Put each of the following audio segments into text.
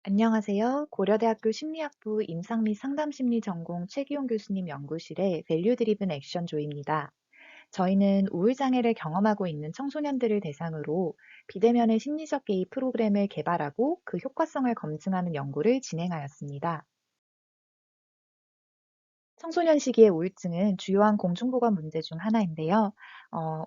안녕하세요. 고려대학교 심리학부 임상 및 상담심리 전공 최기용 교수님 연구실의 밸류 드리븐 액션 조입니다. 저희는 우울장애를 경험하고 있는 청소년들을 대상으로 비대면의 심리적 개입 프로그램을 개발하고 그 효과성을 검증하는 연구를 진행하였습니다. 청소년 시기의 우울증은 주요한 공중보건 문제 중 하나인데요.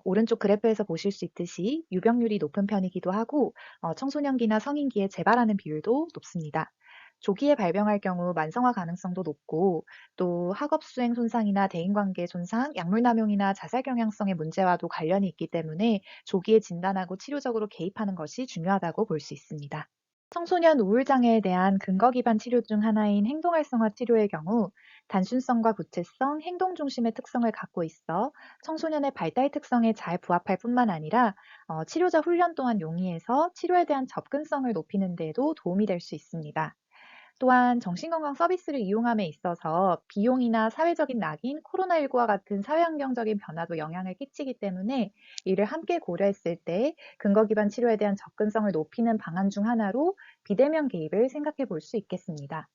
오른쪽 그래프에서 보실 수 있듯이 유병률이 높은 편이기도 하고, 청소년기나 성인기에 재발하는 비율도 높습니다. 조기에 발병할 경우 만성화 가능성도 높고, 또 학업 수행 손상이나 대인관계 손상, 약물 남용이나 자살 경향성의 문제와도 관련이 있기 때문에 조기에 진단하고 치료적으로 개입하는 것이 중요하다고 볼 수 있습니다. 청소년 우울장애에 대한 근거 기반 치료 중 하나인 행동활성화 치료의 경우 단순성과 구체성, 행동 중심의 특성을 갖고 있어 청소년의 발달 특성에 잘 부합할 뿐만 아니라 치료자 훈련 또한 용이해서 치료에 대한 접근성을 높이는 데에도 도움이 될 수 있습니다. 또한 정신건강 서비스를 이용함에 있어서 비용이나 사회적인 낙인, 코로나19와 같은 사회환경적인 변화도 영향을 끼치기 때문에 이를 함께 고려했을 때 근거 기반 치료에 대한 접근성을 높이는 방안 중 하나로 비대면 개입을 생각해 볼 수 있겠습니다.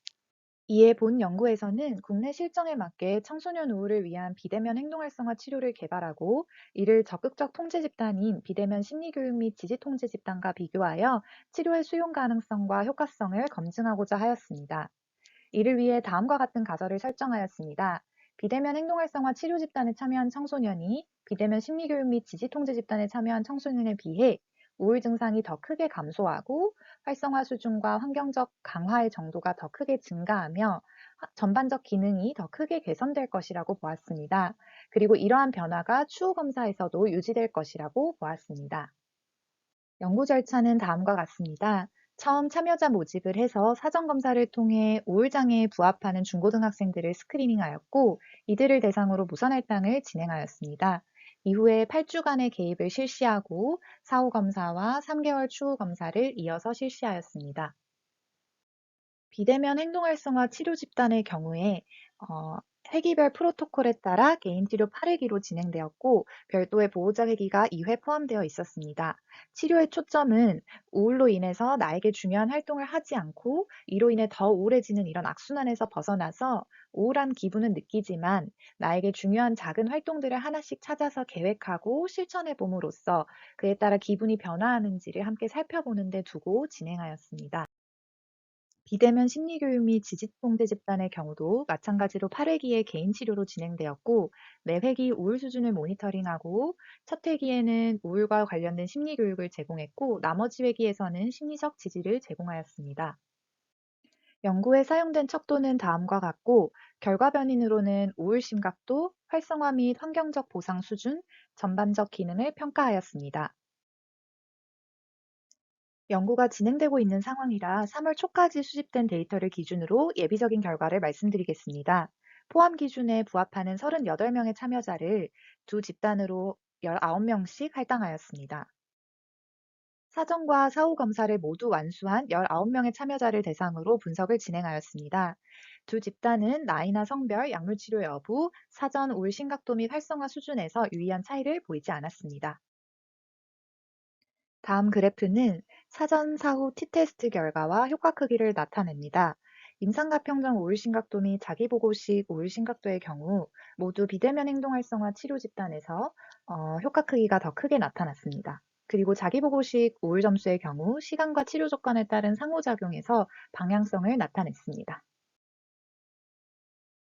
이에 본 연구에서는 국내 실정에 맞게 청소년 우울을 위한 비대면 행동활성화 치료를 개발하고 이를 적극적 통제 집단인 비대면 심리교육 및 지지 통제 집단과 비교하여 치료의 수용 가능성과 효과성을 검증하고자 하였습니다. 이를 위해 다음과 같은 가설을 설정하였습니다. 비대면 행동활성화 치료 집단에 참여한 청소년이 비대면 심리교육 및 지지 통제 집단에 참여한 청소년에 비해 우울 증상이 더 크게 감소하고 활성화 수준과 환경적 강화의 정도가 더 크게 증가하며 전반적 기능이 더 크게 개선될 것이라고 보았습니다. 그리고 이러한 변화가 추후 검사에서도 유지될 것이라고 보았습니다. 연구 절차는 다음과 같습니다. 처음 참여자 모집을 해서 사전 검사를 통해 우울장애에 부합하는 중고등학생들을 스크리닝하였고, 이들을 대상으로 무선 할당을 진행하였습니다. 이후에 8주간의 개입을 실시하고 사후 검사와 3개월 추후 검사를 이어서 실시하였습니다. 비대면 행동활성화 치료 집단의 경우에 어, 회기별 프로토콜에 따라 개인 치료 8회기로 진행되었고 별도의 보호자 회기가 2회 포함되어 있었습니다. 치료의 초점은 우울로 인해서 나에게 중요한 활동을 하지 않고 이로 인해 더 우울해지는 이런 악순환에서 벗어나서 우울한 기분은 느끼지만 나에게 중요한 작은 활동들을 하나씩 찾아서 계획하고 실천해 봄으로써 그에 따라 기분이 변화하는지를 함께 살펴보는 데 두고 진행하였습니다. 비대면 심리교육 및 지지통제 집단의 경우도 마찬가지로 8회기에 개인 치료로 진행되었고, 매 회기 우울 수준을 모니터링하고, 첫 회기에는 우울과 관련된 심리교육을 제공했고, 나머지 회기에서는 심리적 지지를 제공하였습니다. 연구에 사용된 척도는 다음과 같고, 결과 변인으로는 우울 심각도, 활성화 및 환경적 보상 수준, 전반적 기능을 평가하였습니다. 연구가 진행되고 있는 상황이라 3월 초까지 수집된 데이터를 기준으로 예비적인 결과를 말씀드리겠습니다. 포함 기준에 부합하는 38명의 참여자를 두 집단으로 19명씩 할당하였습니다. 사전과 사후 검사를 모두 완수한 19명의 참여자를 대상으로 분석을 진행하였습니다. 두 집단은 나이나 성별, 약물 치료 여부, 사전 우울 심각도 및 활성화 수준에서 유의한 차이를 보이지 않았습니다. 다음 그래프는 사전 사후 T테스트 결과와 효과 크기를 나타냅니다. 임상가평정 우울심각도 및 자기보고식 우울심각도의 경우 모두 비대면 행동활성화 치료 집단에서 효과 크기가 더 크게 나타났습니다. 그리고 자기보고식 우울 점수의 경우 시간과 치료 조건에 따른 상호작용에서 방향성을 나타냈습니다.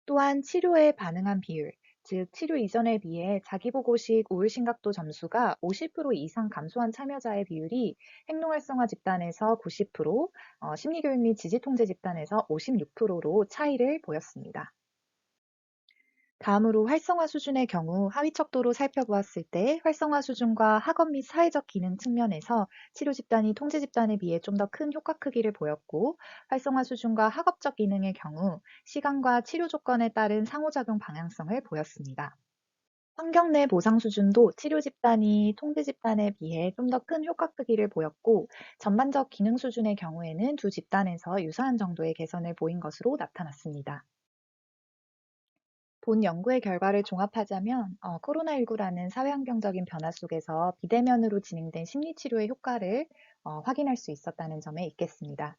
또한 치료에 반응한 비율, 즉 치료 이전에 비해 자기보고식 우울심각도 점수가 50% 이상 감소한 참여자의 비율이 행동활성화 집단에서 90%, 심리교육 및 지지통제 집단에서 56%로 차이를 보였습니다. 다음으로 활성화 수준의 경우 하위 척도로 살펴보았을 때 활성화 수준과 학업 및 사회적 기능 측면에서 치료 집단이 통제 집단에 비해 좀 더 큰 효과 크기를 보였고, 활성화 수준과 학업적 기능의 경우 시간과 치료 조건에 따른 상호작용 방향성을 보였습니다. 환경 내 보상 수준도 치료 집단이 통제 집단에 비해 좀 더 큰 효과 크기를 보였고, 전반적 기능 수준의 경우에는 두 집단에서 유사한 정도의 개선을 보인 것으로 나타났습니다. 본 연구의 결과를 종합하자면 코로나19라는 사회환경적인 변화 속에서 비대면으로 진행된 심리치료의 효과를 확인할 수 있었다는 점에 있겠습니다.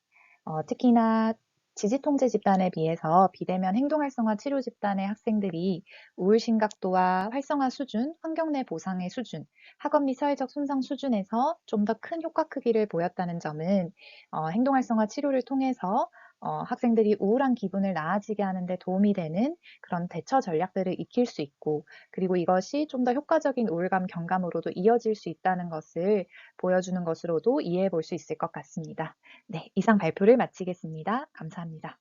특히나 지지통제 집단에 비해서 비대면 행동활성화 치료 집단의 학생들이 우울 심각도와 활성화 수준, 환경 내 보상의 수준, 학업 및 사회적 손상 수준에서 좀 더 큰 효과 크기를 보였다는 점은 행동활성화 치료를 통해서 학생들이 우울한 기분을 나아지게 하는 데 도움이 되는 그런 대처 전략들을 익힐 수 있고, 그리고 이것이 좀 더 효과적인 우울감 경감으로도 이어질 수 있다는 것을 보여주는 것으로도 이해해 볼 수 있을 것 같습니다. 네, 이상 발표를 마치겠습니다. 감사합니다.